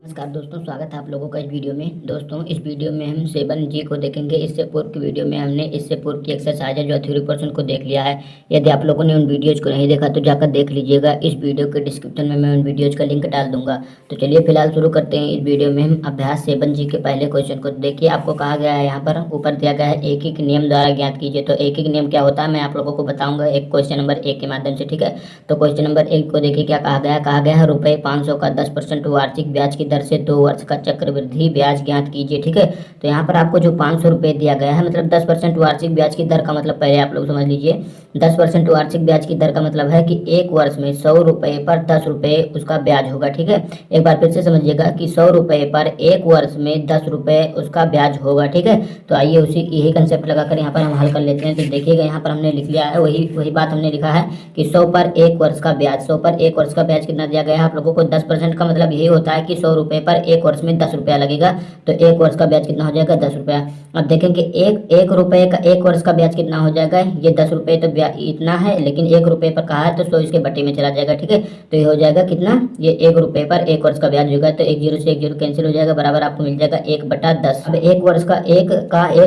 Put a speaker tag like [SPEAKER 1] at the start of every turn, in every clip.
[SPEAKER 1] नमस्कार दोस्तों, स्वागत है आप लोगों का इस वीडियो में। दोस्तों, इस वीडियो में हम 7G को देखेंगे। इससे पूर्व की वीडियो में हमने इससे पूर्व की एक्सरसाइज जो थ्योरी पोर्शन को देख लिया है। यदि आप लोगों ने उन वीडियोज़ को नहीं देखा तो जाकर देख लीजिएगा। इस वीडियो के डिस्क्रिप्शन में मैं उन वीडियोज़ का लिंक डाल दूंगा। तो चलिए फिलहाल शुरू करते हैं। इस वीडियो में हम अभ्यास 7G के पहले क्वेश्चन को देखिए। आपको कहा गया है, यहाँ पर ऊपर दिया गया है एक एक नियम द्वारा ज्ञात कीजिए। तो एक एक नियम क्या होता है मैं आप लोगों को बताऊंगा एक क्वेश्चन नंबर 1 के माध्यम से, ठीक है। तो क्वेश्चन नंबर 1 को देखिए क्या कहा गया है। कहा गया है ₹500 का 10% वार्षिक ब्याज की दर से 2 वर्ष का चक्रवृद्धि ब्याज ज्ञात कीजिए, ठीक है। तो यहाँ पर आपको जो 500 रुपये दिया गया है, मतलब 10% वार्षिक ब्याज की दर का मतलब पहले आप लोग समझ लीजिए। 10% वार्षिक ब्याज की दर का मतलब है कि एक वर्ष में 100 रुपये पर 10 रुपये उसका ब्याज होगा, ठीक है। एक बार फिर से समझिएगा कि 100 रुपये पर एक वर्ष में 10 रुपये उसका ब्याज होगा, ठीक है। तो आइए उसी यही कंसेप्ट लगाकर यहाँ पर हम हल कर लेते हैं। तो देखिएगा यहाँ पर हमने लिख लिया है, वही बात हमने लिखा है कि 100 पर एक वर्ष का ब्याज, 100 पर एक वर्ष का ब्याज कितना दिया गया है आप लोगों को। 10% का मतलब यही होता है कि 100 रुपये पर एक वर्ष में 10 रुपया लगेगा। तो एक वर्ष का ब्याज कितना हो जाएगा, 10 रुपया। अब देखेंगे एक रुपये का एक वर्ष का ब्याज कितना हो जाएगा। ये 10 रुपये तो इतना है, लेकिन 1 रुपये पर कहा है तो 100 इसके बटे में चला जाएगा, ठीक है। तो ये हो जाएगा कितना, ये 1 रुपये पर एक वर्ष का ब्याज होगा। तो एक जीरो से एक जीरो कैंसिल हो जाएगा, बराबर आपको मिल जाएगा 1/10। अब एक वर्ष का एक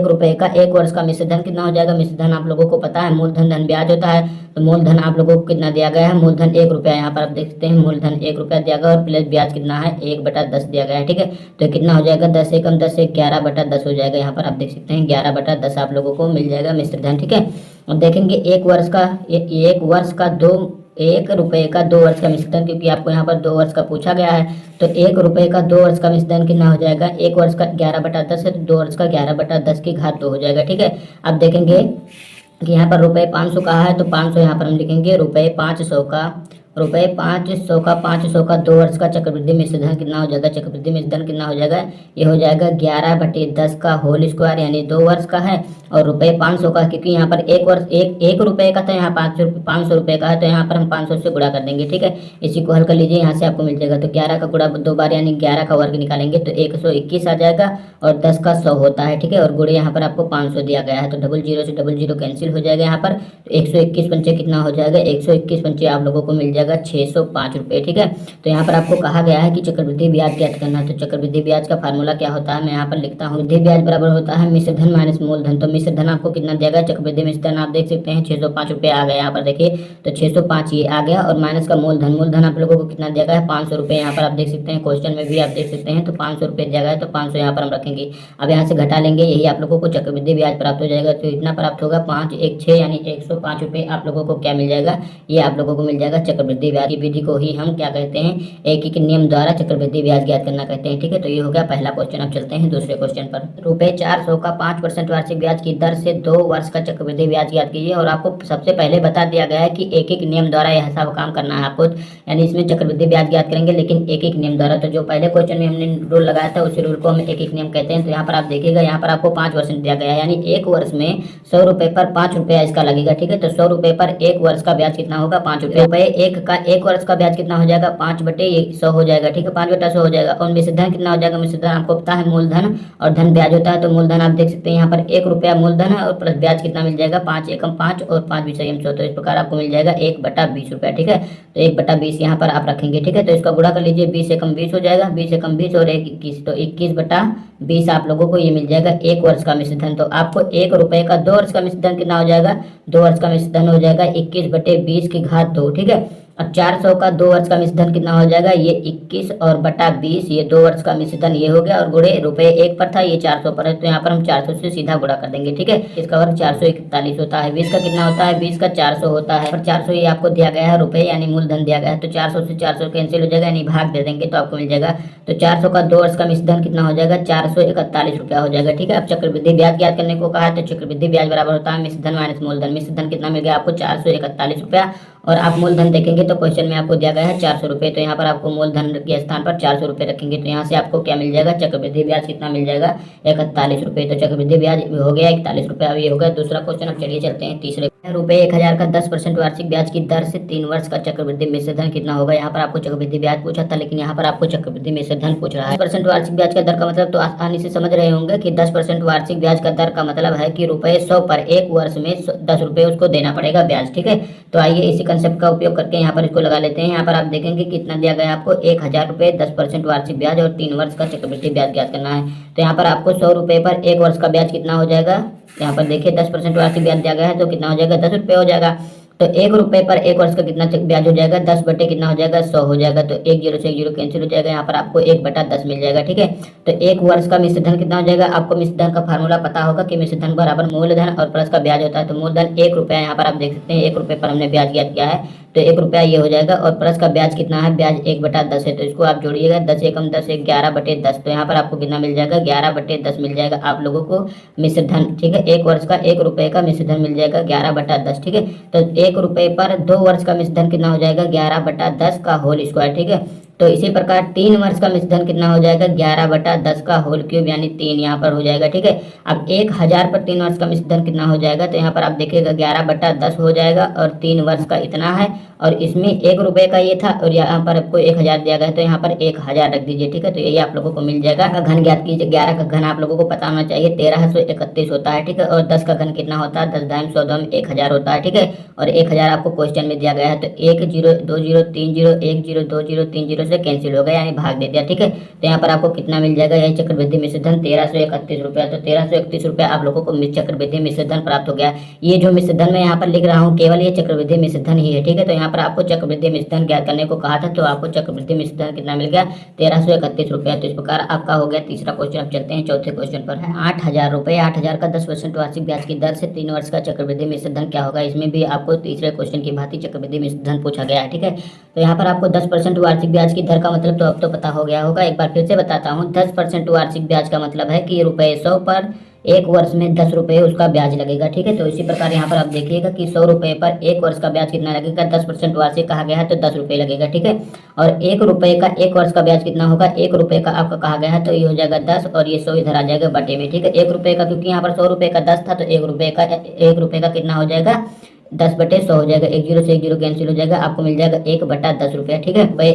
[SPEAKER 1] रुपये का एक वर्ष का मिश्र धन कितना हो जाएगा। मिश्र धन आप लोगों को पता है मूलधन धन ब्याज होता है। तो मूलधन आप लोगों को कितना दिया गया है, मूलधन 1 रुपया। यहाँ पर आप देख सकते हैं मूलधन 1 रुपया दिया गया और प्लस ब्याज कितना है 1/10 दिया गया है, ठीक है। तो कितना हो जाएगा, 10 से कम 10 से 11/10 हो जाएगा। यहाँ पर आप देख सकते हैं 11/10 आप लोगों को मिल जाएगा मिश्र धन, ठीक है। अब देखेंगे एक वर्ष का 1 रुपये का 2 वर्ष का मिश्र धन, क्योंकि आपको यहाँ पर 2 वर्ष का पूछा गया है। तो 1 रुपये का 2 वर्ष का मिश्र धन कितना हो जाएगा, एक वर्ष का 11/10 है तो 2 वर्ष का 11/10 की घात 2 हो जाएगा, ठीक है। अब देखेंगे कि यहाँ पर ₹500 कहा है तो 500 यहाँ पर हम लिखेंगे। ₹500 का 2 वर्ष का चक्रवृद्धि मिश्र धन कितना हो जाएगा। चक्रवृद्धि मिश्र धन कितना हो जाएगा, ये हो जाएगा 11/10 का होल स्क्वायर, यानी 2 वर्ष का है। और ₹500 का, क्योंकि यहाँ पर एक वर्ष एक रुपये का था, यहाँ 500 रुपये का है, तो यहाँ पर हम 500 से गुणा कर देंगे, ठीक है। इसी को हल कर लीजिए, यहाँ से आपको मिल जाएगा। तो 11 का गुणा 2 बार यानी 11 का वर्ग निकालेंगे तो 121 आ जाएगा और 10 का 100 होता है, ठीक है। और गुणे यहाँ पर आपको 500 दिया गया है, तो 00 से 00 कैंसिल हो जाएगा। यहाँ पर 121 पंचे कितना हो जाएगा, 121 पंचे आप लोगों को मिल जाएगा 605 रुपये, ठीक है। तो यहाँ पर आपको कहा गया है कि चक्रवृद्धि ब्याज ज्ञात करना। तो चक्रवृद्धि ब्याज का फार्मूला क्या होता है मैं यहाँ पर लिखता हूँ। वृद्धि ब्याज बराबर होता है मिश्र धन माइनस मूलधन। तो मिश्र धन आपको कितना दिया गया, चक्रवृद्धि मिश्र धन आप देख सकते हैं 605 रुपये आ गया। यहाँ पर देखिए तो 605 ये आ गया और माइनस का मूलधन आप लोगों को कितना दिया गया है 500 रुपये। यहाँ पर आप देख सकते हैं क्वेश्चन में भी आप देख सकते हैं, तो 500 रुपये दिया गया है, तो 500 यहाँ पर हम रखेंगे। अब यहाँ से घटा लेंगे, यही आप लोगों को चक्रवृद्धि ब्याज प्राप्त हो जाएगा। तो इतना प्राप्त होगा 5 1 6 यानी 105 रुपये आप लोगों को क्या मिल जाएगा, ये आप लोगों को मिल जाएगा चक्रवृद्धि ब्याज की विधि को ही हम क्या कहते हैं, एक एक नियम द्वारा चक्रवृद्धि ब्याज ज्ञात करना कहते हैं, ठीक है। तो ये हो गया पहला क्वेश्चन। अब चलते हैं दूसरे क्वेश्चन पर। ₹400 का 5% वार्षिक ब्याज की दर से 2 वर्ष का चक्रवृद्धि ब्याज ज्ञात कीजिए। और आपको सबसे पहले बता दिया गया है कि एक एक नियम द्वारा यह सब काम करना है आपको, यानी इसमें चक्रवृद्धि ब्याज ज्ञात करेंगे लेकिन एक एक नियम द्वारा। तो जो पहले क्वेश्चन में हमने रूल लगाया था उसी रूल को हम एक एक नियम कहते हैं। तो यहाँ पर आप देखिएगा, यहाँ पर आपको 5% दिया गया है, यानी एक वर्ष में 100 रुपये पर 5 रुपया इसका लगेगा, ठीक है। तो 100 रुपये पर एक वर्ष का ब्याज कितना होगा, 5 रुपये। एक वर्ष का ब्याज कितना हो जाएगा, 5/100 हो जाएगा, ठीक है। 5/100 हो जाएगा। और मिश्र धन कितना हो जाएगा, मिश्र धन आपको पता है मूलधन और धन ब्याज होता है। तो मूलधन आप देख सकते हैं यहाँ पर 1 रुपया मूलधन है और प्लस ब्याज कितना मिल जाएगा 5 एकम 5 और 5 बीस 100। तो इस प्रकार आपको मिल जाएगा 1/20 रुपया, ठीक है। तो 1/20 यहाँ पर आप रखेंगे, ठीक है। तो इसका गुणा कर लीजिए, 20 एकम 20 हो जाएगा, 20 एकम 20 और 1 21, तो 21/20 आप लोगों को ये मिल जाएगा एक वर्ष का मिश्र धन। तो आपको 1 रुपये का 2 वर्ष का मिश्र धन कितना हो जाएगा, 2 वर्ष का मिश्र धन हो जाएगा 21/20 की घात 2, ठीक है। अब 400 का 2 वर्ष का मिश्र धन कितना हो जाएगा, ये 21 और बटा 20, ये 2 वर्ष का मिश्र धन ये हो गया और गुणे ₹1 पर था, ये 400 पर है। तो यहाँ पर हम 400 से सीधा गुणा कर देंगे, ठीक है। इसका वर्ग 441 होता है। 20 का कितना होता है, 20 का 400 होता है। और 400 ये आपको दिया गया है रुपये यानी मूलधन दिया गया है। तो 400 से 400 कैंसिल हो जाएगा, यानी भाग दे देंगे तो आपको मिल जाएगा। तो 400 का 2 वर्ष का मिश्र धन कितना हो जाएगा, 441 रुपया हो जाएगा, ठीक है। अब चक्रवृद्धि ब्याज ज्ञात करने को कहा है, तो चक्रवृद्धि ब्याज बराबर होता है मिश्र धन माइनस मूलधन। मिश्र धन कितना मिल गया आपको 441 रुपया, और आप मूलधन देखेंगे तो क्वेश्चन में आपको दिया गया है 400 रुपये। तो यहाँ पर आपको मूलधन के स्थान पर 400 रुपये रखेंगे। तो यहाँ से आपको क्या मिल जाएगा, चक्रवृद्धि ब्याज कितना मिल जाएगा 41 रुपये। तो चक्रवृद्धि ब्याज हो गया 41 रुपये। अब ये हो गया दूसरा क्वेश्चन। अब चलिए चलते हैं तीसरे। ₹1000 का 10% वार्षिक ब्याज की दर से 3 वर्ष का चक्रवृद्धि मिश्र धन कितना होगा। यहाँ पर आपको चक्रवृद्धि ब्याज पूछा था, लेकिन यहाँ पर आपको चक्रवृद्धि मिश्र धन पूछ रहा है। 10% वार्षिक ब्याज का दर का मतलब तो आसानी से समझ रहे होंगे कि 10% वार्षिक ब्याज का दर का मतलब है कि ₹100 पर एक वर्ष में 10 रुपये उसको देना पड़ेगा ब्याज, ठीक है। तो आइए इसी कंसेप्ट का उपयोग करके यहाँ पर इसको लगा लेते हैं। यहाँ पर आप देखेंगे कितना दिया गया है आपको 1000 रुपये, 10% वार्षिक ब्याज और 3 वर्ष का चक्रवृद्धि ब्याज ज्ञात करना है। तो यहाँ पर आपको 100 रुपये पर 1 वर्ष का ब्याज कितना हो जाएगा, यहाँ पर देखिए 10% वार्षिक ब्याज दिया गया है तो कितना हो जाएगा 10 रुपये हो जाएगा। तो 1 रुपये पर 1 वर्ष का कितना ब्याज हो जाएगा, 10 बटे कितना हो जाएगा 100 हो जाएगा। तो 1 जीरो से 1 जीरो कैंसिल हो जाएगा, यहाँ पर आपको 1/10 मिल जाएगा। ठीक है, तो 1 वर्ष का मिश्र धन कितना हो जाएगा, आपको मिश्र धन का फार्मूला पता होगा कि मिश्र धन बराबर मूलधन और प्लस का ब्याज होता है। तो मूलधन 1 रुपया, यहाँ पर आप देख सकते हैं 1 रुपये पर हमने ब्याज ज्ञात किया है तो 1 रुपया ये हो जाएगा। और प्लस का ब्याज कितना है, ब्याज 1/10 है तो इसको आप जोड़िएगा, 10 एकम 10 11/10। तो यहाँ पर आपको कितना मिल जाएगा 11/10 मिल जाएगा आप लोगों को मिश्र धन। ठीक है, 1 वर्ष का 1 रुपये का मिश्र धन मिल जाएगा 11/10। ठीक है, तो 1 रुपये पर 2 वर्ष का मिश्र धन कितना हो जाएगा 11/10 का होल स्क्वायर। ठीक है, तो इसी प्रकार 3 वर्ष का मिश्र धन कितना हो जाएगा 11/10 का होल क्यूब यानी 3 यहाँ पर हो जाएगा। ठीक है, अब 1000 पर 3 वर्ष का मिश्र धन कितना हो जाएगा, तो यहाँ पर आप देखिएगा 11/10 हो जाएगा और 3 वर्ष का इतना है और इसमें 1 रुपये का ये था और यहाँ पर आपको 1000 दिया गया है तो यहाँ पर 1000 रख दीजिए। ठीक है, तो यही आप लोगों को मिल जाएगा। का घन ज्ञात कीजिए, 11 का घन आप लोगों को पता होना चाहिए 1331 होता है। ठीक है, और 10 का घन कितना होता है 10 दाइम 100 में 1000 होता है। ठीक है, और 1000 आपको क्वेश्चन में दिया गया है तो 1 0 2 0 3 0 1 0 2 0 3 0 से कैंसिल हो गया यानी भाग दे दिया। ठीक है, तो यहाँ पर आपको कितना मिल जाएगा, यही चक्रवृद्धि मिश्र धन 1331 रुपया। तो 1331 रुपया आप लोगों को चक्रवृद्धि मिश्र धन प्राप्त हो गया। ये जो मिश्र धन मैं यहाँ पर लिख रहा हूँ केवल ये चक्रवृद्धि मिश्र धन ही है। ठीक है, तो यहाँ पर आपको चक्रवृद्धि मिश्र धन ज्ञात करने को कहा था तो आपको चक्रवृद्धि मिश्र धन कितना मिल गया 1331 रुपया। तो इस प्रकार आपका हो गया तीसरा क्वेश्चन। अब चलते हैं चौथे क्वेश्चन पर है 8000 रुपये। 8000 का 10% वार्षिक ब्याज की दर से 3 वर्ष का चक्रवृद्धि मिश्र धन क्या होगा, इसमें भी आपको तीसरे क्वेश्चन की भांति चक्रवृद्धि मिश्र धन पूछा गया है। ठीक है, तो यहाँ पर आपको 10% वार्षिक ब्याज की दर का मतलब तो अब तो पता हो गया होगा। एक बार फिर से बताता हूँ, 10% वार्षिक ब्याज का मतलब है कि ₹100 पर 1 वर्ष में 10 रुपये उसका ब्याज लगेगा। ठीक है, तो इसी प्रकार यहाँ पर आप देखिएगा कि 100 रुपये पर 1 वर्ष का ब्याज कितना लगेगा, 10% वार्षिक कहा गया है तो 10 रुपये लगेगा। ठीक है, और 1 रुपये का 1 वर्ष का ब्याज कितना होगा, 1 रुपये का आपका कहा गया है तो ये हो जाएगा 10 और ये 100 इधर आ जाएगा बटे में। ठीक है, 1 रुपये का क्योंकि यहाँ पर 100 रुपये का 10 था तो 1 रुपये का कितना हो जाएगा 10/100 हो जाएगा। 1 जीरो से 1 जीरो कैंसिल हो जाएगा, आपको मिल जाएगा 1/10 रुपया। ठीक है, भाई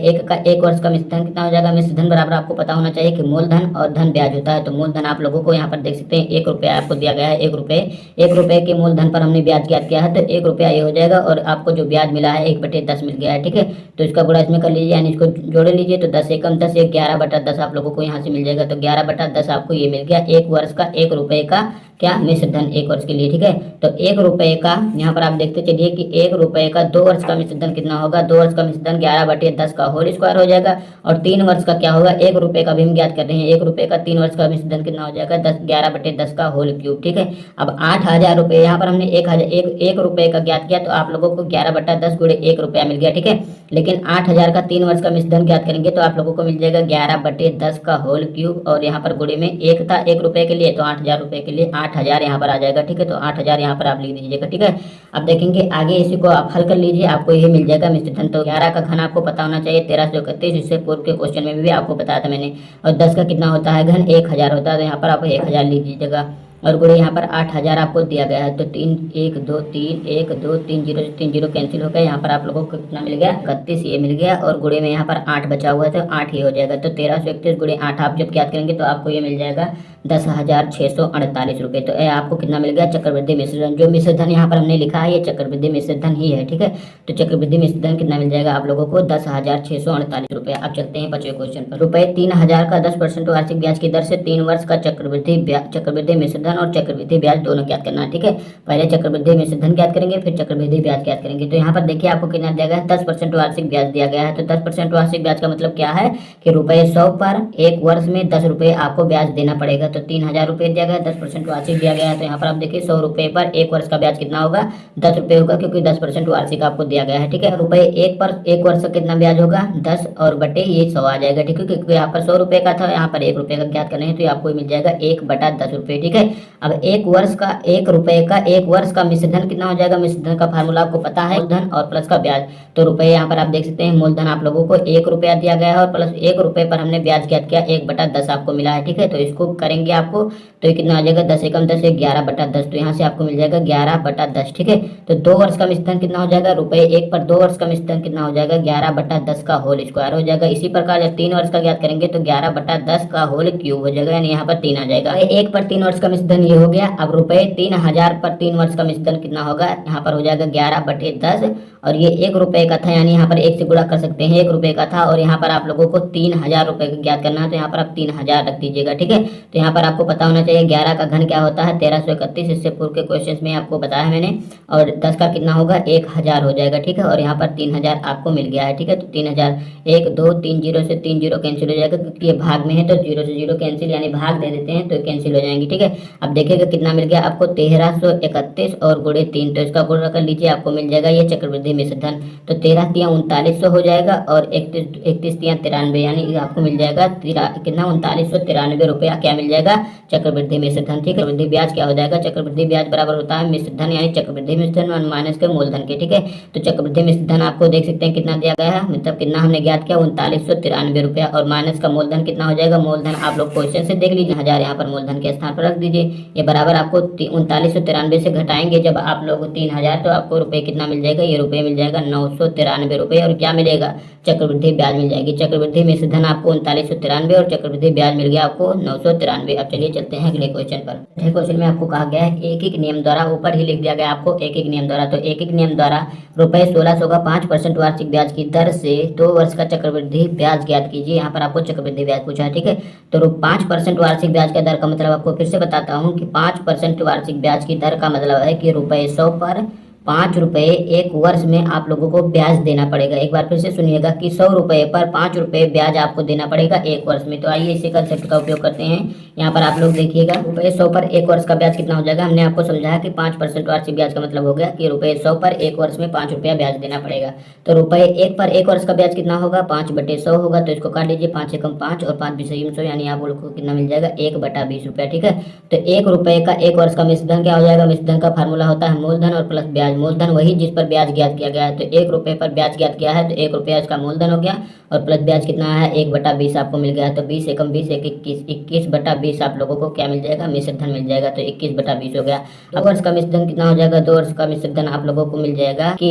[SPEAKER 1] 1 वर्ष का मिश्र धन कितना हो जाएगा, मिश्र धन बराबर आपको पता होना चाहिए कि मूलधन और धन ब्याज होता है। तो मूलधन आप लोगों को यहाँ पर देख सकते हैं 1 रुपया आपको दिया गया है। 1 रुपये के मूलधन पर हमने ब्याज ज्ञात किया है तो 1 रुपया ये हो जाएगा और आपको जो ब्याज मिला है 1/10 मिल गया है। ठीक है, तो इसका गुणा इसमें कर लीजिए यानी इसको जोड़ लीजिए तो 10 एकम 10 11/10 आप लोगों को यहाँ से मिल जाएगा। तो 11/10 आपको ये मिल गया 1 वर्ष का 1 रुपये का क्या मिश्र धन 1 वर्ष के लिए। ठीक है, तो 1 रुपये का यहाँ पर आप देखते चलिए कि 1 रुपये का 2 वर्ष का मिश्र धन कितना होगा, 2 वर्ष का मिश्र धन 11/10 का होल स्क्वायर हो जाएगा। और 3 वर्ष का क्या होगा, 1 रुपये का भी हम ज्ञात कर रहे हैं, 1 रुपये का 3 वर्ष का मिश्र धन कितना हो जाएगा 11/10 का होल क्यूब। ठीक है, अब 8000 रुपये यहाँ पर हमने 1 रुपये का ज्ञात किया तो आप लोगों को 11/10 गुणे 1 रुपया मिल गया। ठीक है, लेकिन 8000 का 3 वर्ष का मिश्र धन ज्ञात करेंगे तो आप लोगों को मिल जाएगा 11/10 का होल क्यूब और यहाँ पर गुणे में 1 था 1 रुपये के लिए तो 8000 रुपये के लिए 8000 यहाँ पर आ जाएगा। ठीक है, तो 8000 यहाँ पर आप लिख दीजिएगा। ठीक है, अब देखेंगे आगे इसी को आप हल कर लीजिए, आपको ये मिल जाएगा मिश्र धन। तो 11 का घन आपको पता होना चाहिए 1331, इससे पूर्व के क्वेश्चन में भी आपको बताया था मैंने। और 10 का कितना होता है घन 1000 होता है तो यहाँ पर आप 1000 लिख दीजिएगा और गुणे यहाँ पर 8000 आपको दिया गया है तो 3 1 2 3 1 2 3 0 3 0 कैंसिल हो गया। यहाँ पर आप लोगों को कितना मिल गया 31 ये मिल गया और गुणे में यहाँ पर 8 बचा हुआ है तो 8 ही हो जाएगा। तो 1331 गुणे 8 आप जब ज्ञात करेंगे तो आपको ये मिल जाएगा 10,648 रुपये। तो आपको कितना मिल गया चक्रवृद्धि मिश्र धन। जो मिश्र धन यहाँ पर हमने लिखा है ये चक्रवृद्धि मिश्र धन ही है। ठीक है, तो चक्रवृद्धि मिश्र धन कितना मिल जाएगा आप लोगों को 10,648 रुपये। अब चलते हैं 5वें क्वेश्चन पर। ₹3000 का 10% वार्षिक ब्याज की दर से 3 वर्ष का चक्रवृद्धि मिश्र धन और चक्रवृद्धि ब्याज दोनों ज्ञात करना है। ठीक है, पहले चक्रवृद्धि मिश्र धन ज्ञात करेंगे फिर चक्रवृद्धि ब्याज ज्ञात करेंगे। तो यहाँ पर देखिए आपको कितना दिया गया है 10% वार्षिक ब्याज दिया गया है। तो 10% वार्षिक ब्याज का मतलब क्या है कि ₹100 पर 1 वर्ष में 10 रुपये आपको ब्याज देना पड़ेगा। तो 3000 रुपये दिया गया, 10% वार्षिक दिया गया है। तो यहाँ पर आप देखिए 100 रुपये पर 1 वर्ष का ब्याज कितना होगा 10 रुपये होगा क्योंकि 10% वार्षिक आपको दिया गया है। ठीक है, ₹1 पर 1 वर्ष का कितना ब्याज होगा 10 और बटे ये 100 आ जाएगा। ठीक है, क्योंकि यहाँ पर 100 रुपये का था यहाँ पर 1 रुपये का ज्ञात करना है तो आपको मिल जाएगा 1/10 रुपये। ठीक है, अब 1 वर्ष का 1 रुपये का 1 वर्ष का मिश्र धन कितना हो जाएगा, मिश्र धन का फार्मूला आपको पता है मूलधन और प्लस का ब्याज। तो रुपये यहाँ पर आप देख सकते हैं मूलधन आप लोगों को 1 रुपया दिया गया है और प्लस 1 रुपये पर हमने ब्याज ज्ञात किया 1/10 आपको मिला है। ठीक है, तो इसको करेंगे आपको तो ये कितना आ जाएगा 10 एकम 10 11/10। तो यहाँ से आपको मिल जाएगा 11/10। ठीक है, तो 2 वर्ष का मिश्र धन कितना हो जाएगा ₹1 पर 2 वर्ष का मिश्र धन कितना हो जाएगा 11/10 का होल स्क्वायर हो जाएगा। इसी प्रकार जब 3 वर्ष का ज्ञात करेंगे तो 11/10 का होल क्यूब हो जाएगा यानी यहाँ पर 3 आ जाएगा। 1 पर 3 वर्ष का मिश्र मिश्र धन ये हो गया। अब रुपए 3000 पर 3 वर्ष का मिश्र धन कितना होगा, यहाँ पर हो जाएगा 11/10 और ये 1 रुपए का था, यानी यहाँ पर 1 से गुणा कर सकते हैं, 1 रुपए का था और यहाँ पर आप लोगों को 3000 रुपए का ज्ञात करना है, तो यहाँ पर आप 3000 रख दीजिएगा। ठीक है, तो यहाँ पर आपको पता होना चाहिए 11 का घन क्या होता है 1331, इससे पूर्व के क्वेश्चन में आपको बताया मैंने, और 10 का कितना होगा 1000 हो जाएगा। ठीक है, और यहाँ पर 3000 आपको मिल गया है। ठीक है, तो 3000 1 2 3 जीरो से 3 जीरो कैंसिल हो जाएगा, क्योंकि ये भाग में है तो 0 से 0 कैंसिल, यानी भाग दे देते हैं तो कैंसिल हो जाएंगे। ठीक है, अब देखिएगा कितना मिल गया आपको 1331 और गुणे 3, तो इसका गुणा कर लीजिए, आपको मिल जाएगा ये चक्रवृद्धि मिश्र धन। तो 13 तिया 3900 हो जाएगा और 31 तिया 93, यानी आपको मिल जाएगा कितना 3993 रुपया क्या मिल जाएगा चक्रवृद्धि मिश्र धन। ठीक है, चक्रवृद्धि ब्याज क्या हो जाएगा, चक्रवृद्धि ब्याज बराबर होता है मिश्र धन यानी चक्रवृद्धि मिश्र धन माइनस के मूलधन के। ठीक है, तो चक्रवृद्धि मिश्र धन आपको देख सकते हैं कितना दिया गया है, मतलब कितना हमने ज्ञात किया 3993 रुपया, और माइनस का मूलधन कितना हो जाएगा, मूलधन आप लोग क्वेश्चन से देख लीजिए 1000 यहाँ पर मूलधन के स्थान पर रख दीजिए, ये बराबर आपको 3993 से घटाएंगे जब आप लोग 3000, तो आपको रुपए कितना मिल जाएगा, ये रुपए मिल जाएगा 993 रुपये, और क्या मिलेगा चक्रवृद्धि ब्याज मिल जाएगी। चक्रवृद्धि मिश्र धन आपको 3993 और चक्रवृद्धि ब्याज मिल गया आपको 993। अब चलिए चलते हैं अगले क्वेश्चन पर। छठे क्वेश्चन में आपको कहा गया है एक एक नियम द्वारा, ऊपर ही लिख दिया गया आपको एक एक नियम द्वारा, तो एक एक नियम द्वारा रुपए 1600 का 5% वार्षिक ब्याज की दर से 2 वर्ष का चक्रवृद्धि ब्याज ज्ञात कीजिए। यहाँ पर आपको चक्रवृद्धि ब्याज पूछा है। ठीक है, तो 5% वार्षिक ब्याज का दर का मतलब आपको फिर से बताता हूँ कि 5% वार्षिक ब्याज की दर का मतलब है कि रुपए 100 पर 5 रुपए एक वर्ष में आप लोगों को ब्याज देना पड़ेगा। एक बार फिर से सुनिएगा कि 100 रुपए पर 5 रुपए ब्याज आपको देना पड़ेगा एक वर्ष में। तो आइए इसी कंसेप्ट का उपयोग करते हैं। यहाँ पर आप लोग देखिएगा रुपए 100 पर एक वर्ष का ब्याज कितना हो जाएगा, हमने आपको समझाया कि 5% वार्षिक ब्याज का मतलब हो गया कि रुपए 100 पर एक वर्ष में 5 रुपया ब्याज देना पड़ेगा। तो रुपए 1 पर एक वर्ष का ब्याज कितना होगा, 5/100 होगा, तो इसको काट लीजिए, 5 एकम 5 और 5 बीस 100, यानी आप लोग को कितना मिल जाएगा 1/20 रुपया। ठीक है, तो 1 रुपए का एक वर्ष का मिश्र धन क्या हो जाएगा, मिश्र धन का फार्मूला होता है मूलधन और प्लस ब्याज। मूलधन वही जिस पर ब्याज ज्ञात किया गया है, तो 1 रुपए पर ब्याज ज्ञात किया है तो 1 रुपया इसका मूलधन हो गया और प्लस ब्याज कितना है 1/20 आपको मिल गया। तो 20 एकम 20 21 21/20 आप लोगों को क्या मिल जाएगा, मिश्र धन मिल जाएगा, तो 21/20 हो गया। अब वर्ष का मिश्र धन कितना हो जाएगा, 2 वर्ष का मिश्र धन आप लोगों को मिल जाएगा कि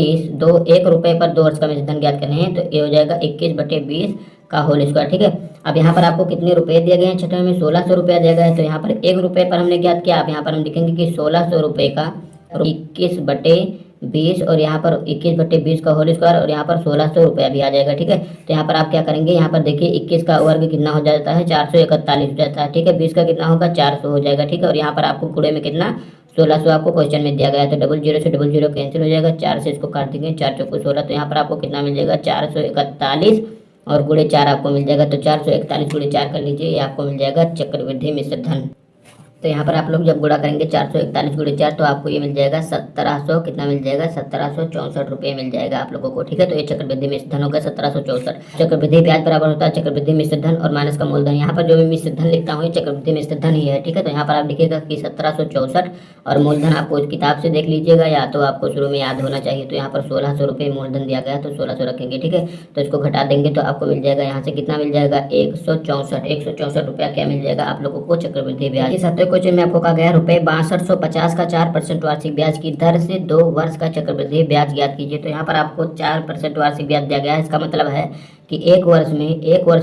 [SPEAKER 1] 1 रुपए पर 2 वर्ष का मिश्र धन ज्ञात करने हैं, तो ये हो जाएगा 21/20 का होल स्क्वायर। ठीक है, अब यहाँ पर आपको कितने रुपए दिए गए हैं, छठे में 1600 रुपया दिया गया है, तो यहाँ पर 1 रुपए पर हमने ज्ञात किया। अब यहाँ पर हम लिखेंगे कि 1600 रुपये का 21/20 और यहाँ पर 21/20 का होल स्क्वायर और यहाँ पर 1600 रुपया भी आ जाएगा। ठीक है, तो यहाँ पर आप क्या करेंगे, यहाँ पर देखिए 21 का वर्ग कितना हो जाता है 441 हो जाता है। ठीक है, 20 का कितना होगा 400 हो जाएगा। ठीक है, और यहाँ पर आपको पूरे में कितना 1600 आपको क्वेश्चन में दिया गया है, तो 00 से 00 कैंसिल हो जाएगा, 4 से इसको काट देंगे, 4 चौको 16, तो यहाँ पर आपको कितना मिल जाएगा 441 और गुणे 4 आपको मिल जाएगा, तो 441 गुणे 4 कर लीजिए, ये आपको मिल जाएगा चक्रवृद्धि मिश्र धन। तो यहाँ पर आप लोग जब गुणा करेंगे 441 गुणे 4 तो आपको ये मिल जाएगा 1700 कितना मिल जाएगा 1764 रुपये मिल जाएगा आप लोगों को। ठीक है, तो ये चक्रवृद्धि मिश्र धन होगा 1764। चक्रवृद्धि ब्याज बराबर होता है चक्रवृद्धि मिश्र धन और माइनस का मूलधन। यहाँ पर जो भी मिश्र धन लिखता हूँ ये चक्रवृद्धि मिश्र धन ही है। ठीक है, तो यहाँ पर आप लिखिएगा कि 1764 और मूलधन आपको इस किताब से देख लीजिएगा या तो आपको शुरू में याद होना चाहिए। तो यहाँ पर 1600 रुपये मूलधन दिया गया तो 1600 रखेंगे। ठीक है, तो इसको घटा देंगे तो आपको मिल जाएगा यहाँ से कितना मिल जाएगा 164 रुपया क्या मिल जाएगा आप लोगों को चक्रवृद्धि ब्याज। सातवें क्वेश्चन में आपको कहा गया रुपए 6250 का 4% वार्षिक ब्याज की दर से 2 वर्ष का चक्रवृद्धि ब्याज ज्ञात कीजिए। तो यहाँ पर आपको 4% वार्षिक ब्याज दिया गया है। इसका मतलब है कि एक वर्ष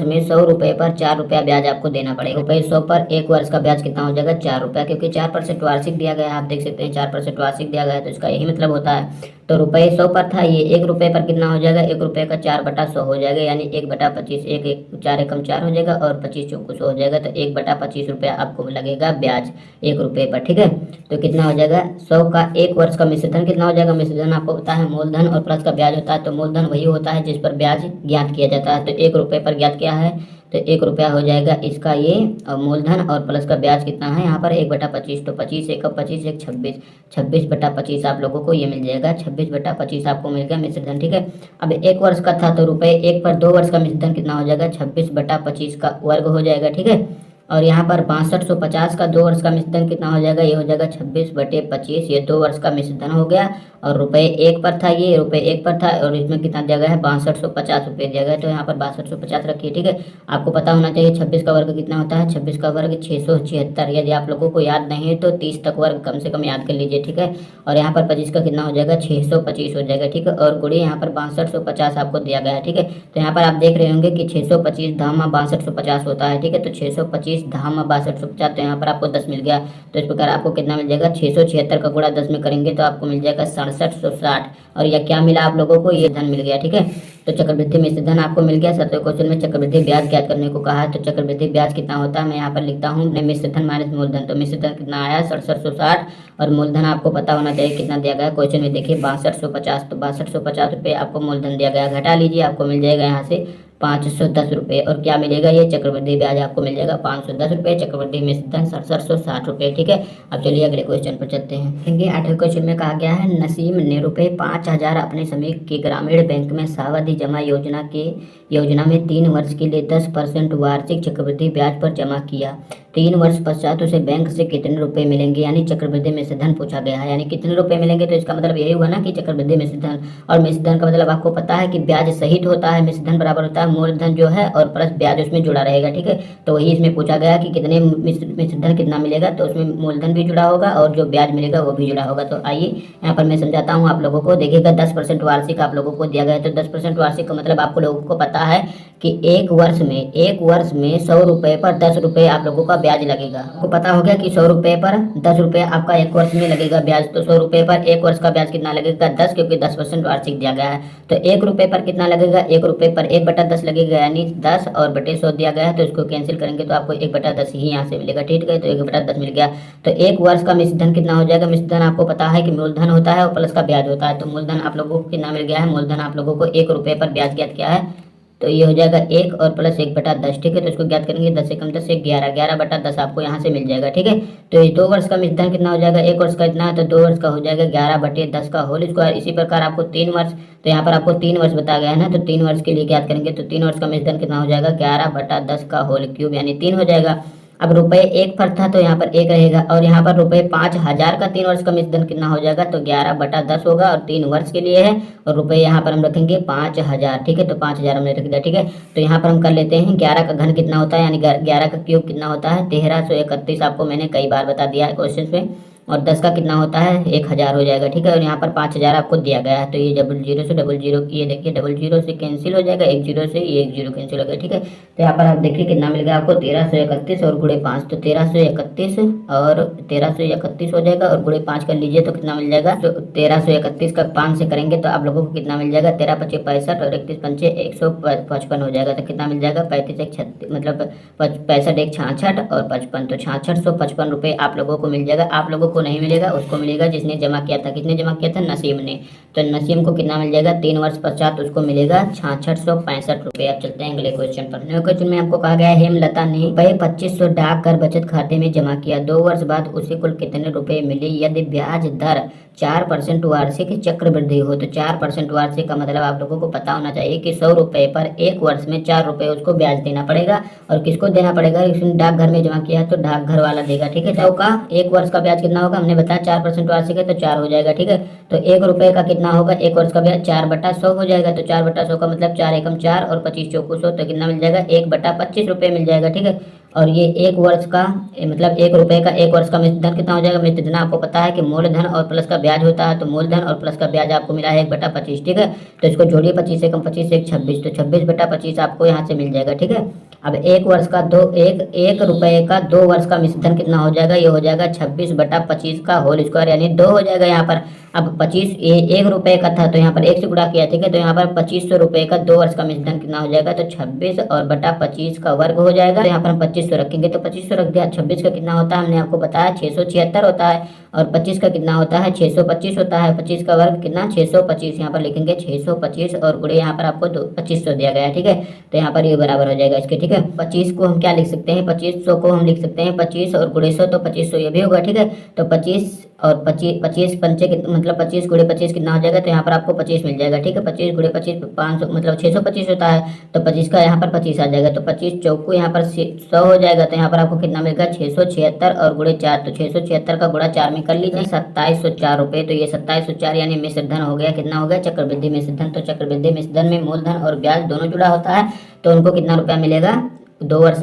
[SPEAKER 1] में 100 रुपए पर 4 रुपया ब्याज आपको देना पड़ेगा। रुपए 100 पर एक वर्ष का ब्याज कितना हो जाएगा 4 रुपया, क्योंकि 4% वार्षिक दिया गया है। आप देख सकते हैं 4% वार्षिक दिया गया है तो इसका यही मतलब होता है। तो रुपए 100 पर था, ये 1 रुपए पर कितना हो जाएगा 1 रुपए का 4/100 हो जाएगा, यानी 1/25 1 4 एकम 4 हो जाएगा और 25 चौको 100 हो जाएगा, तो 1/25 रुपया आपको लगेगा ब्याज 1 रुपए पर। ठीक है, तो कितना हो जाएगा 100 का एक वर्ष का मिश्र धन कितना हो जाएगा, मिश्र धन आपको पता है मूलधन और प्लस का ब्याज होता है। तो मूलधन वही होता है जिस पर ब्याज ज्ञात किया जाता है। तो 1 रुपए पर ज्ञात किया है तो 1 रुपया हो जाएगा इसका ये मूलधन और प्लस का ब्याज कितना है यहाँ पर 1/25, तो 25 1 25 1 26 26/25 आप लोगों को ये मिल जाएगा 26/25 आपको मिल गया मिश्र धन। ठीक है, अब 1 वर्ष का था तो रुपए 1 पर 2 वर्ष का मिश्र धन कितना हो जाएगा 26/25 का वर्ग हो जाएगा। ठीक है, और यहाँ पर 6250 का 2 वर्ष का मिश्र धन कितना हो जाएगा, ये हो जाएगा 26/25, ये 2 वर्ष का मिश्र धन हो गया और रुपये 1 पर था, ये रुपये 1 पर था और इसमें कितना दिया गया है 6250 रुपये दिया गया है। तो यहाँ पर 6250 रखिए, ठीक है। आपको पता होना चाहिए 26 का वर्ग कितना होता है, 26 का वर्ग 676। यदि आप लोगों को याद नहीं है तो 30 तक वर्ग कम से कम याद कर लीजिए, ठीक है। और यहाँ पर 25 का कितना हो जाएगा 625 हो जाएगा, ठीक है। और गुणे यहाँ पर 6250 आपको दिया गया है, ठीक है। तो यहाँ पर आप देख रहे होंगे कि 625 धामा 6250 होता है, ठीक है। तो 625 धामा 6250, तो यहाँ पर आपको 10 मिल गया। तो इस प्रकार आपको कितना मिल जाएगा 676 का गुणा 10 में करेंगे तो आपको मिल जाएगा 6760। और यह क्या मिला आप लोगों को, ये धन मिल गया, ठीक है। तो चक्रवृद्धि मिश्र धन आपको मिल गया। 7वें क्वेश्चन में चक्रवृद्धि ब्याज ज्ञात करने को कहा है। तो चक्रवृद्धि ब्याज कितना होता है मैं यहाँ पर लिखता हूँ मिश्र धन माइनस मूलधन। तो मिश्र धन कितना आया 6760 और मूलधन आपको पता होना चाहिए कितना दिया गया है क्वेश्चन में, देखिए 6250। तो 6250 रुपये आपको मूलधन दिया गया, घटा लीजिए आपको मिल जाएगा यहाँ से 510 रुपये। और क्या मिलेगा, ये चक्रवृद्धि ब्याज आपको मिल जाएगा 510 रुपये, चक्रवृद्धि मिश्र धन 6760 रुपये, ठीक है। अब चलिए अगले क्वेश्चन पर चलते हैं। देखिए 8वें क्वेश्चन में कहा गया है नसीम ने रुपये 5000 अपने समीप के ग्रामीण बैंक में सावधि जमा योजना में 3 वर्ष के लिए 10% वार्षिक चक्रवृद्धि ब्याज पर जमा किया। 3 वर्ष पश्चात उसे बैंक से कितने रुपए मिलेंगे, यानी चक्रवृद्धि मिश्र धन पूछा गया है, यानी कितने रुपए मिलेंगे। तो इसका मतलब यही हुआ ना कि चक्रवृद्धि मिश्र धन, और मिश्र धन का मतलब आपको पता है कि ब्याज सहित होता है, मिश्र धन बराबर होता है मूलधन जो है और प्लस ब्याज उसमें जुड़ा रहेगा, ठीक है। तो वही इसमें पूछा गया कि कितने मिश्र धन कितना मिलेगा, तो उसमें मूलधन भी जुड़ा होगा और जो ब्याज मिलेगा वो भी जुड़ा होगा। तो आइए यहाँ पर मैं समझाता हूँ आप लोगों को। देखिएगा 10% वार्षिक आप लोगों को दिया गया है। तो 10% वार्षिक का मतलब आपको लोगों को पता है कि एक वर्ष में 100 रुपये पर 10 रुपये आप लोगों का ब्याज लगेगा। आपको पता हो गया कि 100 रुपये पर 10 रुपये आपका एक वर्ष में लगेगा ब्याज। तो 100 रुपये पर एक वर्ष का ब्याज कितना लगेगा 10, क्योंकि 10% वार्षिक दिया गया है। तो 1 रुपये पर कितना लगेगा, 1 रुपये पर 1/10 लगेगा, यानी 10 और बटे 100 दिया गया है। तो इसको कैंसिल करेंगे तो आपको 1/10 ही यहाँ से मिलेगा, ठीक है। तो 1/10 मिल गया। तो एक वर्ष का मिश्र धन कितना हो जाएगा, मिश्र धन आपको पता है कि मूलधन होता है और प्लस का ब्याज होता है। तो मूलधन आप लोगों को कितना मिल गया है, मूलधन आप लोगों को 1 रुपये पर ब्याज ज्ञात किया है। तो ये हो जाएगा 1 और प्लस 1/10, ठीक है। तो इसको ज्ञात करेंगे 10 से कम 10 से 11/10 आपको यहाँ से मिल जाएगा, ठीक है। तो ये 2 वर्ष का मिश्र धन कितना हो जाएगा, 1 वर्ष का इतना है तो 2 वर्ष का हो जाएगा 11/10 का होल स्क्वायर। इसी प्रकार आपको 3 वर्ष, तो यहाँ पर आपको 3 वर्ष बताया गया है ना, तो 3 वर्ष के लिए ज्ञात करेंगे। तो 3 वर्ष का मिश्र धन कितना हो जाएगा 11/10 का होल क्यूब, यानी 3 हो जाएगा। अब रुपये 1 पर था तो यहाँ पर 1 रहेगा, और यहाँ पर रुपये 5000 का 3 वर्ष का मिश्र धन कितना हो जाएगा, तो 11/10 होगा और 3 वर्ष के लिए है। और रुपये यहाँ पर हम रखेंगे 5000, ठीक है। तो 5000 हमने रख दिया, ठीक है। तो यहाँ पर हम कर लेते हैं 11 का घन कितना होता है, यानी 11 का क्यूब कितना होता है 1331। आपको मैंने कई बार बता दिया है क्वेश्चन में। और 10 का कितना होता है 1000 हो जाएगा, ठीक है। और यहाँ पर 5000 आपको दिया गया है। तो ये 00 से 00, ये देखिए 00 से कैंसिल हो जाएगा, 10 से ये 10 कैंसिल हो गया, ठीक है। तो यहाँ पर आप देखिए कितना मिल गया आपको 1331 और गुणे 5, तो 1331 और 1331 हो जाएगा और गुणे 5 कर लीजिए तो कितना मिल जाएगा। तो 1331 का 5 से करेंगे तो आप लोगों को कितना मिल जाएगा 13 × 5 = 65 और 31 × 5 = 155 हो जाएगा। तो कितना मिल जाएगा 35 × 1 = 36, मतलब 65 × 1 = 66 और 55, तो 6655 रुपये आप लोगों को मिल जाएगा। आप लोगों को नहीं मिलेगा, उसको मिलेगा जिसने जमा किया था। किसने जमा किया था, नसीम ने। तो नसीम को कितना मिल जाएगा 3 वर्ष पश्चात उसको मिलेगा 6665 रुपये। अब चलते हैं अगले क्वेश्चन पर। नए क्वेश्चन में आपको कहा गया है हेमलता ने रुपये 2500 डाकघर बचत खाते में जमा किया। 2 वर्ष बाद उसे कुल कितने रुपए मिले यदि ब्याज दर 4% वार्षिक चक्रवृद्धि हो। तो 4% वार्षिक का मतलब आप लोगों को पता होना चाहिए कि 100 रुपये पर एक वर्ष में 4 रुपये उसको ब्याज देना पड़ेगा। और किसको देना पड़ेगा, इसने डाकघर में जमा किया है तो डाकघर वाला देगा, ठीक है। 100 का एक वर्ष का ब्याज कितना होगा, हमने बताया 4% वार्षिक है तो 4 हो जाएगा, ठीक है। तो 1 रुपये का कितना होगा, एक वर्ष का ब्याज 4/100 हो जाएगा। तो 4/100 का मतलब 4 एकम 4 और 25 चौको 100, तो कितना मिल जाएगा 1/25 रुपये मिल जाएगा, ठीक है। और ये एक वर्ष का मतलब 1 रुपये का एक वर्ष का मिश्र धन कितना हो जाएगा, मिश्र धन आपको पता है कि मूलधन और प्लस का ब्याज होता है। तो मूलधन और प्लस का ब्याज आपको मिला है 1/25, ठीक है। तो इसको जोड़िए 25 से कम 25 से 26, तो 26/25 आपको यहाँ से मिल जाएगा, ठीक है। अब एक वर्ष का एक रुपये का 2 वर्ष का मिश्र धन कितना हो जाएगा, ये हो जाएगा 26/25 का होल स्क्वायर, यानी 2 हो जाएगा यहाँ पर। अब 25 1 रुपये का था तो यहाँ पर 1 से गुणा किया, ठीक है। तो यहाँ पर 2500 रुपये का 2 वर्ष का मिश्र धन कितना हो जाएगा, तो 26 और बटा 25 का वर्ग हो जाएगा। तो यहाँ पर हम 2500 रखेंगे तो 2500 रख दिया। 26 का कितना होता है, हमने आपको बताया 676 होता है। और 25 का कितना होता है 625 होता है। 25 का वर्ग कितना 625, यहाँ पर लिखेंगे 625 और गुणे यहाँ पर आपको 2500 दिया गया है, ठीक है। तो यहाँ पर ये बराबर हो जाएगा इसके, ठीक है। 25 को हम क्या लिख सकते हैं, 2500 को हम लिख सकते हैं 25 और गुणे 100, तो 2500 ये भी होगा, ठीक है। तो 25 और 25 पंचे मतलब 25 गुणे 25 कितना हो जाएगा, तो यहाँ पर आपको 25 मिल जाएगा। ठीक है, 25 गुणे 25 500 मतलब 625 होता है, तो 25 का यहाँ पर 25 आ जाएगा, तो 25 चौको यहाँ पर 100 हो जाएगा, तो यहाँ पर आपको कितना मिलेगा 676 और गुणे 4, तो 676 का गुणा 4 में कर लीजिए 2704 रुपये। तो ये 2704 यानी मिश्र धन हो गया, कितना हो गया चक्रवृद्धि मिश्र धन। तो चक्रवृद्धि मिश्र धन में मूलधन और ब्याज दोनों जुड़ा होता है, तो उनको कितना रुपया मिलेगा 2 वर्ष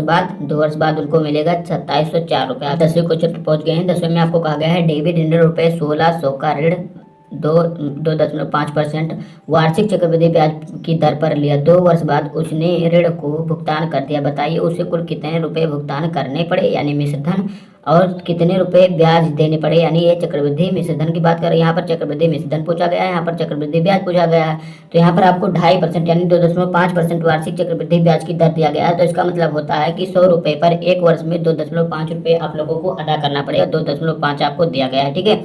[SPEAKER 1] बाद उनको मिलेगा 2704 रुपये। आप 10वें क्वेश्चन पर पहुंच गए हैं। 10वें में आपको कहा गया है डेबिट ऋण रुपये 1600 का ऋण 2.5% वार्षिक चक्रवृद्धि ब्याज की दर पर लिया। 2 वर्ष बाद उसने ऋण को भुगतान कर दिया। बताइए उसे कुल कितने रुपए भुगतान करने पड़े यानी मिश्र धन, और कितने रुपए ब्याज देने पड़े यानी ये चक्रवृद्धि मिश्र धन की बात कर रहे हैं। यहाँ पर चक्रवृद्धि मिश्र धन पूछा गया है, यहाँ पर चक्रवृद्धि ब्याज पूछा गया है। तो यहाँ पर आपको 2.5% यानी 2.5% वार्षिक चक्रवृद्धि ब्याज की दर दिया गया है। तो इसका मतलब होता है कि 100 रुपये पर एक वर्ष में 2.5 रुपये आप लोगों को अदा करना पड़ेगा। 2.5 आपको दिया गया है। ठीक है,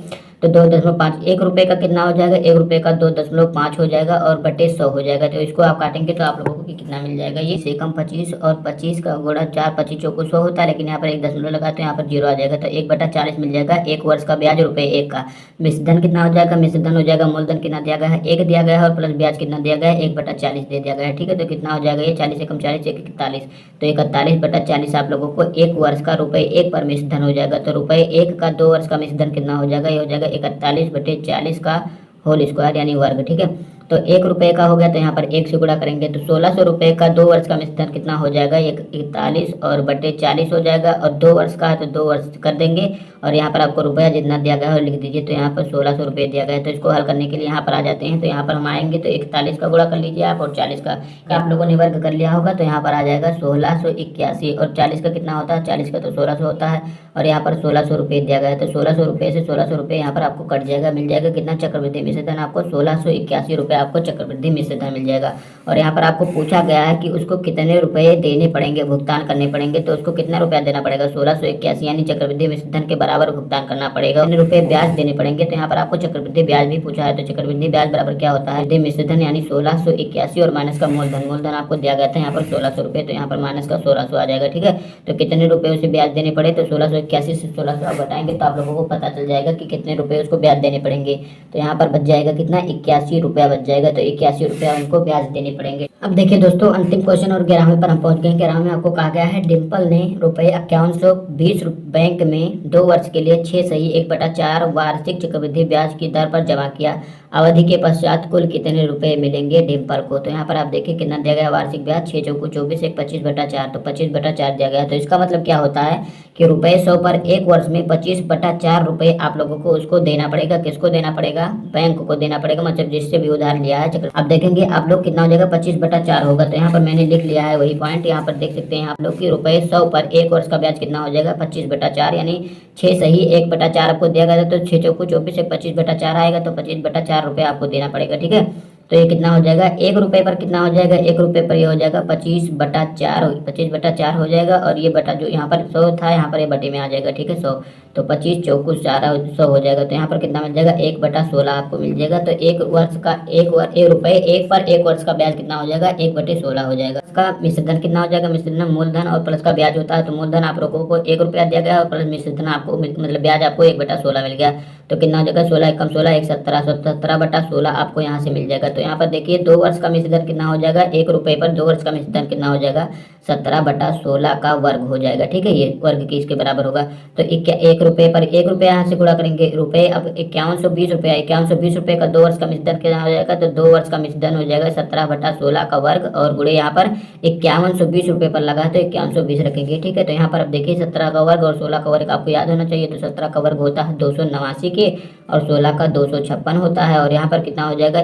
[SPEAKER 1] तो 2.5 1 रुपये का कितना हो जाएगा, 1 रुपये का 2.5 हो जाएगा और बटे 100 हो जाएगा। तो इसको आप काटेंगे तो आप लोगों को कितना मिल जाएगा, ये से कम 25 और 25 का गुणा 4, 25 चौको 100 होता है, लेकिन यहाँ पर 1 दशमलव लगा तो यहाँ पर 0 आ जाएगा। तो 1/40 मिल जाएगा। 1 वर्ष का ब्याज रुपये 1 का। मिश्र धन कितना हो जाएगा, मिश्र धन हो जाएगा मूलधन कितना दिया गया है 1 दिया गया है और प्लस ब्याज कितना दिया गया है 1/40 दे दिया गया है। ठीक है, तो कितना हो जाएगा ये 40 से कम 40 41, तो 41/40 आप लोगों को 1 वर्ष का रुपये 1 पर मिश्र धन हो जाएगा। तो रुपये 1 का 2 वर्ष का मिश्र धन कितना हो जाएगा, ये हो जाएगा 41/40 का होल स्क्वायर यानी वर्ग। ठीक है, तो 1 रुपये का हो गया, तो यहाँ पर 1 से गुणा करेंगे तो 1600 रुपये का 2 वर्ष का मिश्र धन कितना हो जाएगा 41 और बटे 40 हो जाएगा, और 2 वर्ष का है तो 2 वर्ष कर देंगे, और यहाँ पर आपको रुपया जितना दिया गया है लिख दीजिए। तो यहाँ पर 1600 रुपये दिया गया है। तो इसको हल करने के लिए यहाँ पर आ जाते हैं, तो यहाँ पर हम आएंगे तो 41 का गुणा कर लीजिए आप, और 40 का आप लोगों ने वर्ग कर लिया होगा, तो यहाँ पर आ जाएगा 1681, और 40 का कितना होता है 40 का तो 1600 होता है, और यहाँ पर 1600 रुपये दिया गया है। तो 1600 रुपये से 1600 रुपये यहाँ पर आपको कट जाएगा, मिल जाएगा कितना चक्रवृद्धि मिश्र धन आपको 1681 रुपये आपको चक्रवृद्धि मिश्र धन मिल जाएगा। और यहाँ पर आपको पूछा गया है कि उसको कितने रुपए देने पड़ेंगे, भुगतान करने पड़ेंगे, तो उसको कितना रुपया देना पड़ेगा 1681 यानी चक्रवृद्धि मिश्र धन के बराबर भुगतान करना पड़ेगा। कितने रुपए ब्याज देने पड़ेंगे, तो यहाँ पर आपको चक्रवृद्धि ब्याज भी पूछा है। तो चक्रवृद्धि ब्याज बराबर क्या होता है मिश्र धन यानी 1681 और माइनस का मूलधन। मूलधन आपको दिया गया था यहाँ पर 1600 रुपये, तो यहाँ पर माइनस का 1600 आ जाएगा। ठीक है, तो कितने रुपए उसे ब्याज देने पड़े, तो 1681 से 1600 आप बताएंगे तो आप लोगों को पता चल जाएगा कि कितने रुपए उसको ब्याज देने पड़ेंगे। तो यहाँ पर बच जाएगा कितना 81 रुपया बच जाएगा। तो 81 रुपया उनको ब्याज देने पड़ेंगे। अब देखिए दोस्तों अंतिम क्वेश्चन और 11वें पर हम पहुंच गए। 11वें में आपको कहा गया है डिम्पल ने रुपये 5120 बैंक में 2 वर्ष के लिए 6 सही 1/4 वार्षिक चक्रवृद्धि ब्याज की दर पर जमा किया। अवधि के पश्चात कुल कितने रुपए मिलेंगे डिम्पल को। तो यहाँ पर आप देखिए कितना दिया गया वार्षिक ब्याज 6 चौको 24 1 25/4, तो 25/4 दिया गया। तो इसका मतलब क्या होता है कि रुपये 100 पर एक वर्ष में 25/4 रुपये आप लोगों को उसको देना पड़ेगा। किसको देना पड़ेगा, बैंक को देना पड़ेगा, मतलब जिससे भी उधार लिया है चक्र। अब देखेंगे आप लोग कितना हो जाएगा 25/4 होगा। तो यहाँ पर मैंने लिख लिया है वही पॉइंट, यहाँ पर देख सकते हैं आप लोग कि रुपये 100 पर एक वर्ष का ब्याज कितना हो जाएगा 25/4 यानी 6 सही 1/4 आपको दिया गया था, तो 6 चौको 24 से 25/4 आएगा, तो 25/4 रुपये आपको देना पड़ेगा। ठीक है, तो ये कितना हो जाएगा 1 रुपये पर कितना हो जाएगा 1 रुपये पर ये हो जाएगा 25/4 हो जाएगा, और ये बटा जो यहाँ पर 100 था यहाँ पर ये बटे में आ जाएगा। ठीक है, 100 तो 25 चौको 100 हो जाएगा। तो यहाँ पर कितना मिल जाएगा 1/16 आपको मिल जाएगा। तो एक वर्ष का 1 रुपये 1 पर एक वर्ष का ब्याज कितना हो जाएगा 1/16 हो जाएगा। इसका मिश्र धन कितना हो जाएगा, मिश्र धन मूलधन और प्लस का ब्याज होता है। तो मूलधन आप लोगों को 1 रुपया दिया गया और प्लस मिश्र धन आपको मतलब ब्याज आपको 1/16 मिल गया। तो कितना हो जाएगा 16 कम 16 1 17 17/16 आपको यहाँ से मिल जाएगा। तो यहाँ पर देखिए 2 वर्ष का मिश्र धन कितना हो जाएगा 1 रुपये पर 2 वर्ष का मिश्र धन कितना हो जाएगा 17/16 का वर्ग हो जाएगा। ठीक है, ये वर्ग की इसके बराबर होगा। तो 1 रुपये पर 1 रुपया यहाँ से गुणा करेंगे रुपये, अब 5120 रुपया 5120 रुपये का 2 वर्ष का मिश्र धन कितना हो जाएगा, तो 2 वर्ष का मिश्र धन हो जाएगा 17/16 का वर्ग, और गुणे यहाँ पर 5120 रुपये पर लगा तो 5120 रखेंगे। ठीक है, तो यहाँ पर अब देखिए 17 का वर्ग और 16 का वर्ग आपको याद होना चाहिए। तो 17 का वर्ग होता है 289 के और 16 का 256 होता है, और यहाँ पर कितना हो जाएगा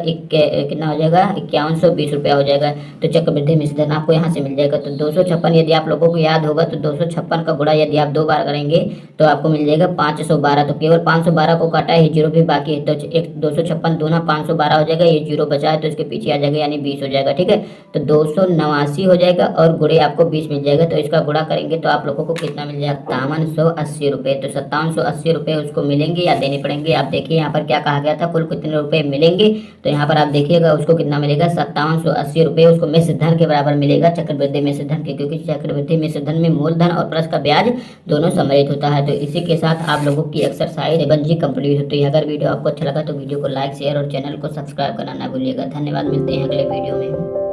[SPEAKER 1] कितना हो जाएगा 5120 रुपया हो जाएगा। तो चक्रवृद्धि मिश्र धन आपको यहाँ से मिल जाएगा। तो 256 यदि आप लोगों को याद होगा तो 256 का गुणा यदि आप 2 बार करेंगे तो आपको मिल जाएगा 512। तो केवल 512 को काटा है, जीरो भी बाकी है, तो 256 दूना 512 हो जाएगा, ये जीरो बचा है तो इसके पीछे आ जाएगा यानी 20 हो जाएगा। ठीक है, तो 289 हो जाएगा और गुणे आपको 20 मिल जाएगा। तो इसका गुणा करेंगे तो आप लोगों को कितना मिल जाएगा 5780 रुपये। तो 5780 रुपये उसको मिलेंगे या देने पड़ेंगे। आप देखिए यहाँ पर क्या कहा गया था कुल कितने रुपये मिलेंगे, तो यहाँ पर आप देखिए देखिएगा उसको कितना मिलेगा 5780 रुपये उसको मिश्र धन के बराबर मिलेगा चक्रवृद्धि मिश्र धन के, क्योंकि चक्रवृद्धि मिश्र धन में मूलधन और प्लस का ब्याज दोनों सम्मिलित होता है। तो इसी के साथ आप लोगों की एक्सरसाइज 1G कंप्लीट होती है। अगर वीडियो आपको अच्छा लगा तो वीडियो को लाइक शेयर और चैनल को सब्सक्राइब करना ना भूलिएगा। धन्यवाद, मिलते हैं अगले वीडियो में।